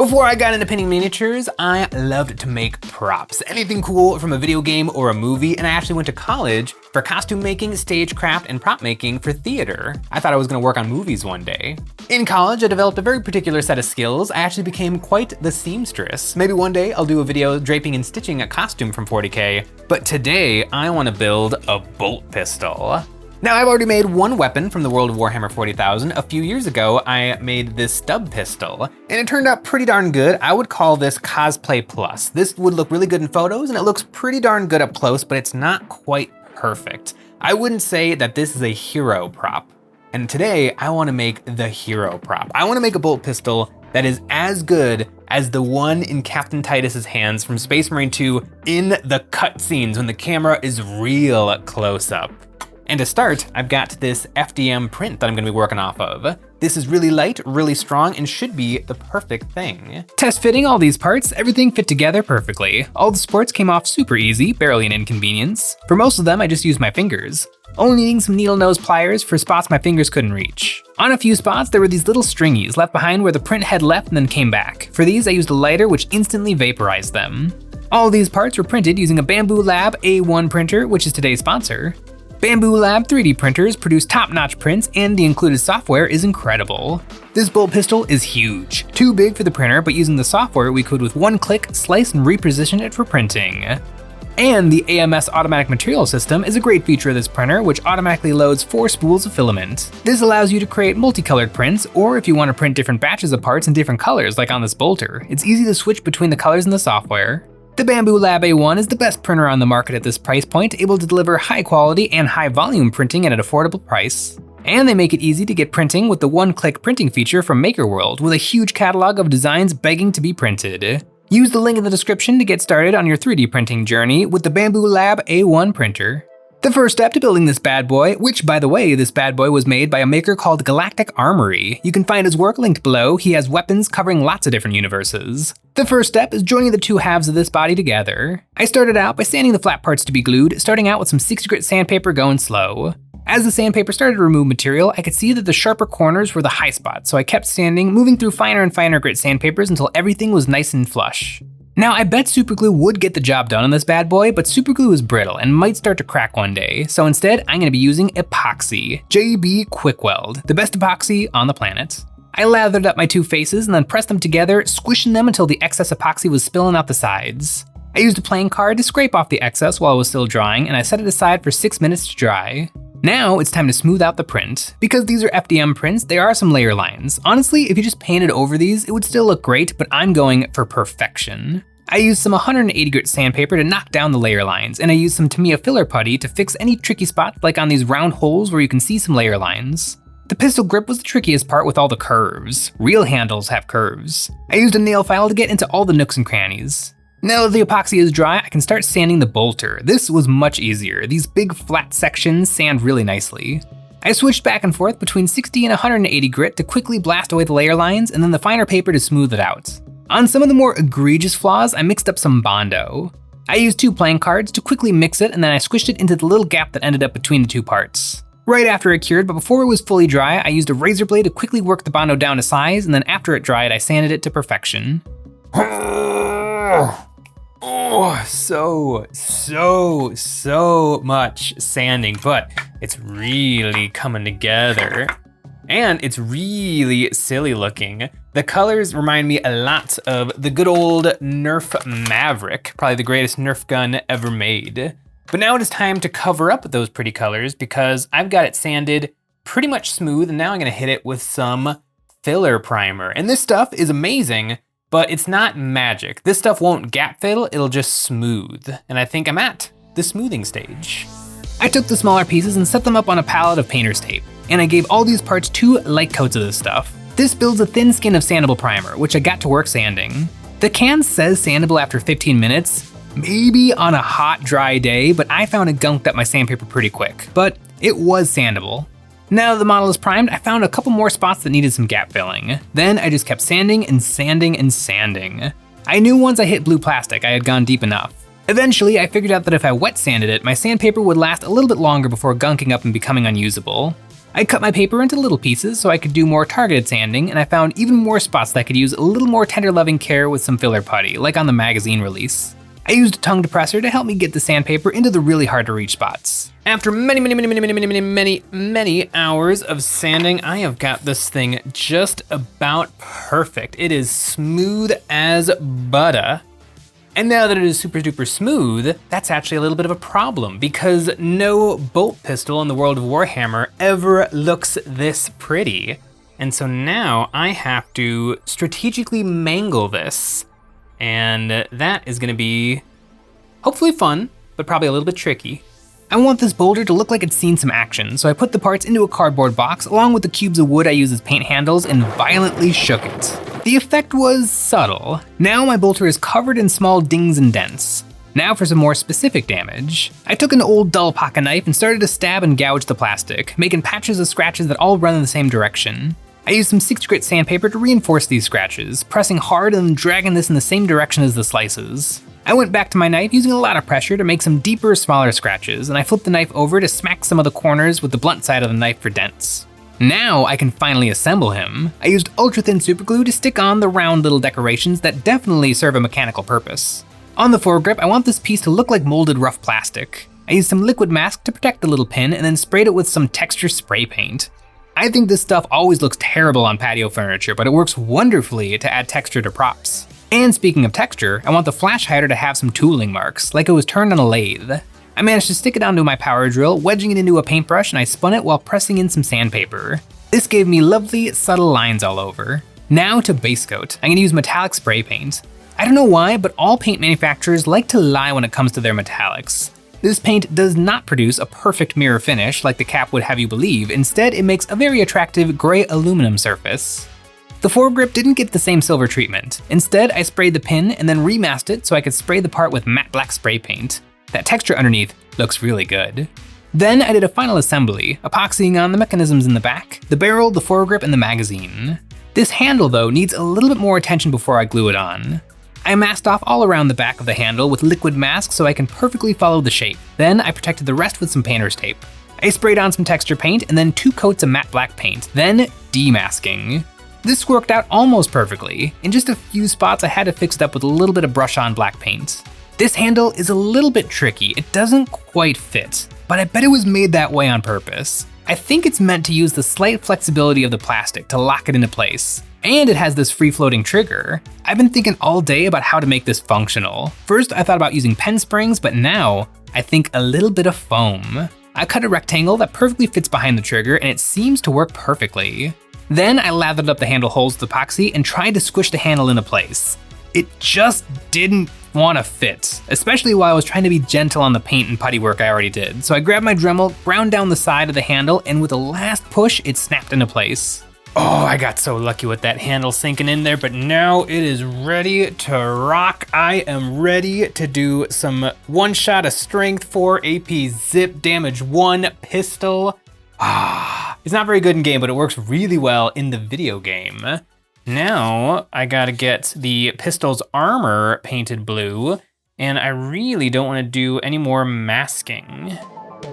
Before I got into painting miniatures, I loved to make props. Anything cool from a video game or a movie, and I actually went to college for costume making, stagecraft, and prop making for theater. I thought I was gonna work on movies one day. In college, I developed a very particular set of skills. I actually became quite the seamstress. Maybe one day I'll do a video draping and stitching a costume from 40K, but today I wanna build a bolt pistol. Now, I've already made one weapon from the world of Warhammer 40,000. A few years ago, I made this stub pistol, and it turned out pretty darn good. I would call this cosplay plus. This would look really good in photos, and it looks pretty darn good up close, but it's not quite perfect. I wouldn't say that this is a hero prop. And today, I wanna make the hero prop. I wanna make a bolt pistol that is as good as the one in Captain Titus's hands from Space Marine 2 in the cutscenes when the camera is real close up. And to start, I've got this FDM print that I'm gonna be working off of. This is really light, really strong, and should be the perfect thing. Test fitting all these parts, everything fit together perfectly. All the supports came off super easy, barely an inconvenience. For most of them, I just used my fingers, only needing some needle nose pliers for spots my fingers couldn't reach. On a few spots, there were these little stringies left behind where the print had left and then came back. For these, I used a lighter which instantly vaporized them. All of these parts were printed using a Bamboo Lab A1 printer, which is today's sponsor. Bamboo Lab 3D printers produce top-notch prints, and the included software is incredible. This bolt pistol is huge, too big for the printer, but using the software we could with one click slice and reposition it for printing. And the AMS automatic material system is a great feature of this printer, which automatically loads 4 spools of filament. This allows you to create multicolored prints, or if you want to print different batches of parts in different colors like on this bolter, it's easy to switch between the colors in the software. The Bamboo Lab A1 is the best printer on the market at this price point, able to deliver high quality and high volume printing at an affordable price. And they make it easy to get printing with the one-click printing feature from MakerWorld, with a huge catalog of designs begging to be printed. Use the link in the description to get started on your 3D printing journey with the Bamboo Lab A1 printer. The first step to building this bad boy, which by the way, this bad boy was made by a maker called Galactic Armory. You can find his work linked below. He has weapons covering lots of different universes. The first step is joining the two halves of this body together. I started out by sanding the flat parts to be glued, starting out with some 60 grit sandpaper going slow. As the sandpaper started to remove material, I could see that the sharper corners were the high spots, so I kept sanding, moving through finer and finer grit sandpapers until everything was nice and flush. Now, I bet superglue would get the job done on this bad boy, but superglue is brittle and might start to crack one day, so instead I'm gonna be using epoxy, JB Quick Weld, the best epoxy on the planet. I lathered up my two faces and then pressed them together, squishing them until the excess epoxy was spilling out the sides. I used a playing card to scrape off the excess while it was still drying, and I set it aside for 6 minutes to dry. Now it's time to smooth out the print. Because these are FDM prints, there are some layer lines. Honestly, if you just painted over these, it would still look great, but I'm going for perfection. I used some 180 grit sandpaper to knock down the layer lines, and I used some Tamiya filler putty to fix any tricky spots like on these round holes where you can see some layer lines. The pistol grip was the trickiest part with all the curves. Real handles have curves. I used a nail file to get into all the nooks and crannies. Now that the epoxy is dry, I can start sanding the bolter. This was much easier. These big flat sections sand really nicely. I switched back and forth between 60 and 180 grit to quickly blast away the layer lines, and then the finer paper to smooth it out. On some of the more egregious flaws, I mixed up some Bondo. I used 2 playing cards to quickly mix it, and then I squished it into the little gap that ended up between the 2 parts. Right after it cured, but before it was fully dry, I used a razor blade to quickly work the Bondo down to size, and then after it dried, I sanded it to perfection. Oh, so much sanding, but it's really coming together. And it's really silly looking. The colors remind me a lot of the good old Nerf Maverick, probably the greatest Nerf gun ever made. But now it is time to cover up those pretty colors because I've got it sanded pretty much smooth, and now I'm gonna hit it with some filler primer. And this stuff is amazing, but it's not magic. This stuff won't gap fill, it'll just smooth. And I think I'm at the smoothing stage. I took the smaller pieces and set them up on a palette of painter's tape, and I gave all these parts 2 light coats of this stuff. This builds a thin skin of sandable primer, which I got to work sanding. The can says sandable after 15 minutes, maybe on a hot, dry day, but I found it gunked up my sandpaper pretty quick, but it was sandable. Now that the model is primed, I found a couple more spots that needed some gap filling. Then I just kept sanding and sanding and sanding. I knew once I hit blue plastic, I had gone deep enough. Eventually, I figured out that if I wet sanded it, my sandpaper would last a little bit longer before gunking up and becoming unusable. I cut my paper into little pieces so I could do more targeted sanding, and I found even more spots that could use a little more tender loving care with some filler putty, like on the magazine release. I used a tongue depressor to help me get the sandpaper into the really hard to reach spots. After many hours of sanding, I have got this thing just about perfect. It is smooth as butter. And now that it is super duper smooth, that's actually a little bit of a problem because no bolt pistol in the world of Warhammer ever looks this pretty. And so now I have to strategically mangle this. And that is gonna be hopefully fun, but probably a little bit tricky. I want this boulder to look like it's seen some action, so I put the parts into a cardboard box along with the cubes of wood I use as paint handles and violently shook it. The effect was subtle. Now my bolter is covered in small dings and dents. Now for some more specific damage. I took an old dull pocket knife and started to stab and gouge the plastic, making patches of scratches that all run in the same direction. I used some 6 grit sandpaper to reinforce these scratches, pressing hard and then dragging this in the same direction as the slices. I went back to my knife using a lot of pressure to make some deeper, smaller scratches, and I flipped the knife over to smack some of the corners with the blunt side of the knife for dents. Now I can finally assemble him. I used ultra thin superglue to stick on the round little decorations that definitely serve a mechanical purpose. On the foregrip, I want this piece to look like molded rough plastic. I used some liquid mask to protect the little pin and then sprayed it with some texture spray paint. I think this stuff always looks terrible on patio furniture, but it works wonderfully to add texture to props. And speaking of texture, I want the flash hider to have some tooling marks, like it was turned on a lathe. I managed to stick it onto my power drill, wedging it into a paintbrush, and I spun it while pressing in some sandpaper. This gave me lovely, subtle lines all over. Now to base coat. I'm gonna use metallic spray paint. I don't know why, but all paint manufacturers like to lie when it comes to their metallics. This paint does not produce a perfect mirror finish like the cap would have you believe. Instead, it makes a very attractive gray aluminum surface. The foregrip didn't get the same silver treatment. Instead, I sprayed the pin and then remasked it so I could spray the part with matte black spray paint. That texture underneath looks really good. Then I did a final assembly, epoxying on the mechanisms in the back, the barrel, the foregrip, and the magazine. This handle though needs a little bit more attention before I glue it on. I masked off all around the back of the handle with liquid mask so I can perfectly follow the shape. Then I protected the rest with some painter's tape. I sprayed on some texture paint and then 2 coats of matte black paint, then demasking. This worked out almost perfectly. In just a few spots I had to fix it up with a little bit of brush on black paint. This handle is a little bit tricky, it doesn't quite fit, but I bet it was made that way on purpose. I think it's meant to use the slight flexibility of the plastic to lock it into place. And it has this free-floating trigger. I've been thinking all day about how to make this functional. First, I thought about using pen springs, but now I think a little bit of foam. I cut a rectangle that perfectly fits behind the trigger and it seems to work perfectly. Then I lathered up the handle holes with epoxy and tried to squish the handle into place. It just didn't want to fit, especially while I was trying to be gentle on the paint and putty work I already did. So I grabbed my Dremel, ground down the side of the handle, and with a last push, it snapped into place. Oh, I got so lucky with that handle sinking in there, but now it is ready to rock. I am ready to do some 1 shot of strength, 4 AP zip, damage 1 pistol. It's not very good in game, but it works really well in the video game. Now I gotta get the pistol's armor painted blue, and I really don't want to do any more masking.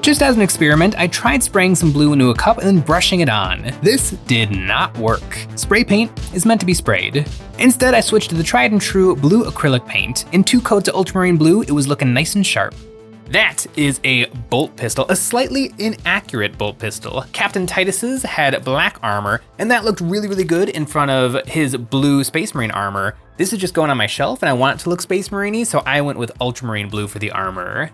Just as an experiment, I tried spraying some blue into a cup and then brushing it on. This did not work. Spray paint is meant to be sprayed. Instead, I switched to the tried and true blue acrylic paint. In 2 coats of ultramarine blue, it was looking nice and sharp. That is a bolt pistol, a slightly inaccurate bolt pistol. Captain Titus's had black armor, and that looked really, really good in front of his blue Space Marine armor. This is just going on my shelf, and I want it to look Space Marine-y, so I went with ultramarine blue for the armor.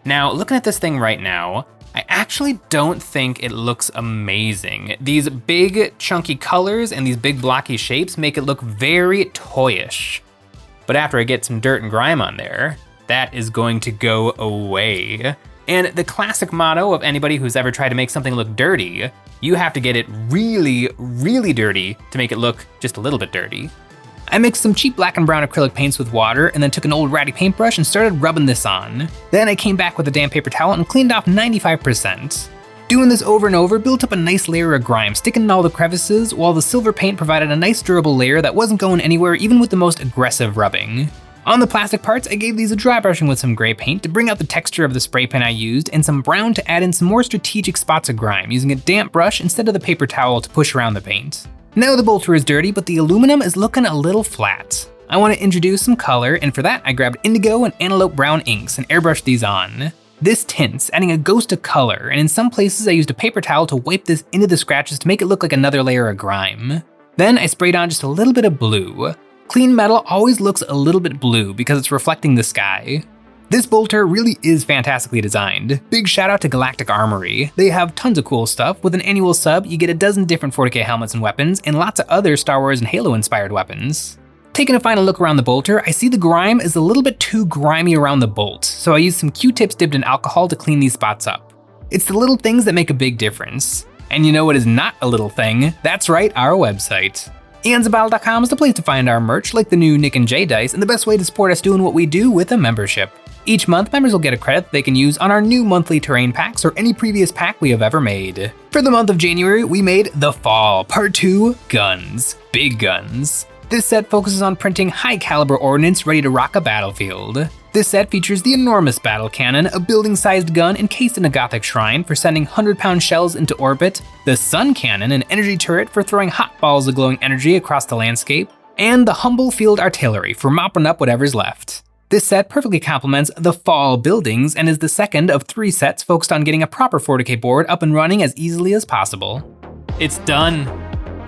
Now, looking at this thing right now, I actually don't think it looks amazing. These big, chunky colors and these big, blocky shapes make it look very toyish. But after I get some dirt and grime on there, that is going to go away. And the classic motto of anybody who's ever tried to make something look dirty, you have to get it really, really dirty to make it look just a little bit dirty. I mixed some cheap black and brown acrylic paints with water and then took an old ratty paintbrush and started rubbing this on. Then I came back with a damp paper towel and cleaned off 95%. Doing this over and over built up a nice layer of grime sticking in all the crevices, while the silver paint provided a nice durable layer that wasn't going anywhere even with the most aggressive rubbing. On the plastic parts, I gave these a dry brushing with some gray paint to bring out the texture of the spray paint I used, and some brown to add in some more strategic spots of grime, using a damp brush instead of the paper towel to push around the paint. Now the bolter is dirty, but the aluminum is looking a little flat. I want to introduce some color, and for that I grabbed indigo and antelope brown inks and airbrushed these on. This tints, adding a ghost of color, and in some places I used a paper towel to wipe this into the scratches to make it look like another layer of grime. Then I sprayed on just a little bit of blue. Clean metal always looks a little bit blue because it's reflecting the sky. This bolter really is fantastically designed. Big shout out to Galactic Armory. They have tons of cool stuff. With an annual sub, you get a dozen different 40K helmets and weapons, and lots of other Star Wars and Halo inspired weapons. Taking a final look around the bolter, I see the grime is a little bit too grimy around the bolt, so I used some Q-tips dipped in alcohol to clean these spots up. It's the little things that make a big difference. And you know what is not a little thing? That's right, our website. EonsOfBattle.com is the place to find our merch, like the new Nick and Jay dice, and the best way to support us doing what we do with a membership. Each month, members will get a credit they can use on our new monthly terrain packs or any previous pack we have ever made. For the month of January, we made The Fall, Part 2, Guns. Big guns. This set focuses on printing high caliber ordnance ready to rock a battlefield. This set features the enormous battle cannon, a building-sized gun encased in a Gothic shrine for sending 100-pound shells into orbit, the sun cannon, an energy turret for throwing hot balls of glowing energy across the landscape, and the humble field artillery for mopping up whatever's left. This set perfectly complements the Fall buildings and is the second of 3 sets focused on getting a proper 40K board up and running as easily as possible. It's done.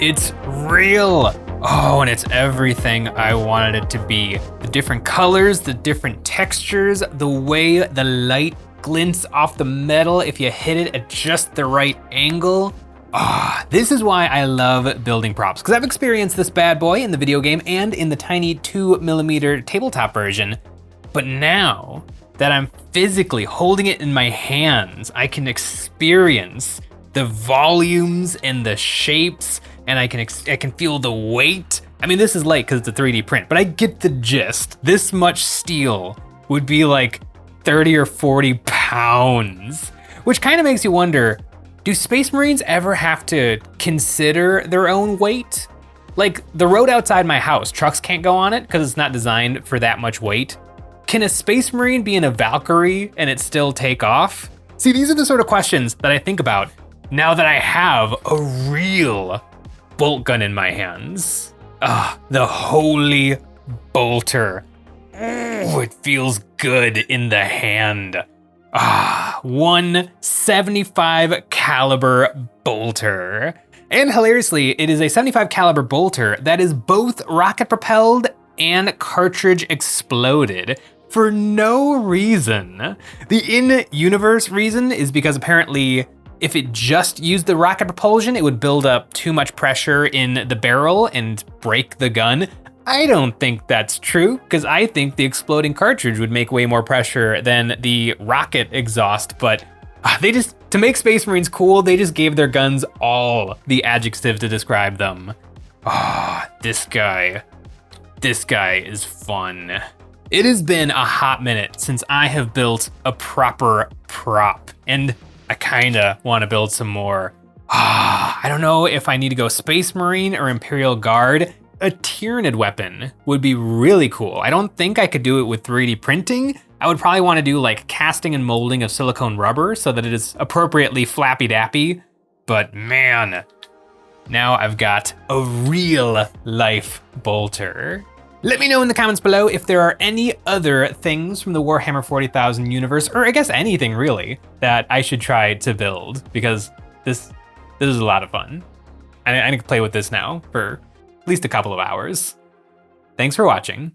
It's real. Oh, and it's everything I wanted it to be. The different colors, the different textures, the way the light glints off the metal if you hit it at just the right angle. This is why I love building props, because I've experienced this bad boy in the video game and in the tiny 2mm tabletop version. But now that I'm physically holding it in my hands, I can experience the volumes and the shapes, and I can feel the weight. I mean, this is light because it's a 3D print, but I get the gist. This much steel would be like 30 or 40 pounds, which kind of makes you wonder, do Space Marines ever have to consider their own weight? Like the road outside my house, trucks can't go on it because it's not designed for that much weight. Can a Space Marine be in a Valkyrie and it still take off? See, these are the sort of questions that I think about now that I have a real bolt gun in my hands. The holy bolter. Ooh, it feels good in the hand. 175 caliber bolter. And hilariously, it is a 75 caliber bolter that is both rocket propelled and cartridge exploded for no reason. The in-universe reason is because apparently if it just used the rocket propulsion, it would build up too much pressure in the barrel and break the gun. I don't think that's true, because I think the exploding cartridge would make way more pressure than the rocket exhaust, but to make Space Marines cool, they just gave their guns all the adjectives to describe them. This guy is fun. It has been a hot minute since I have built a proper prop, and I kinda wanna build some more. I don't know if I need to go Space Marine or Imperial Guard. A Tyranid weapon would be really cool. I don't think I could do it with 3D printing. I would probably wanna do like casting and molding of silicone rubber so that it is appropriately flappy dappy. But man, now I've got a real life bolter. Let me know in the comments below if there are any other things from the Warhammer 40,000 universe, or I guess anything really, that I should try to build, because this is a lot of fun. I need to play with this now for at least a couple of hours. Thanks for watching.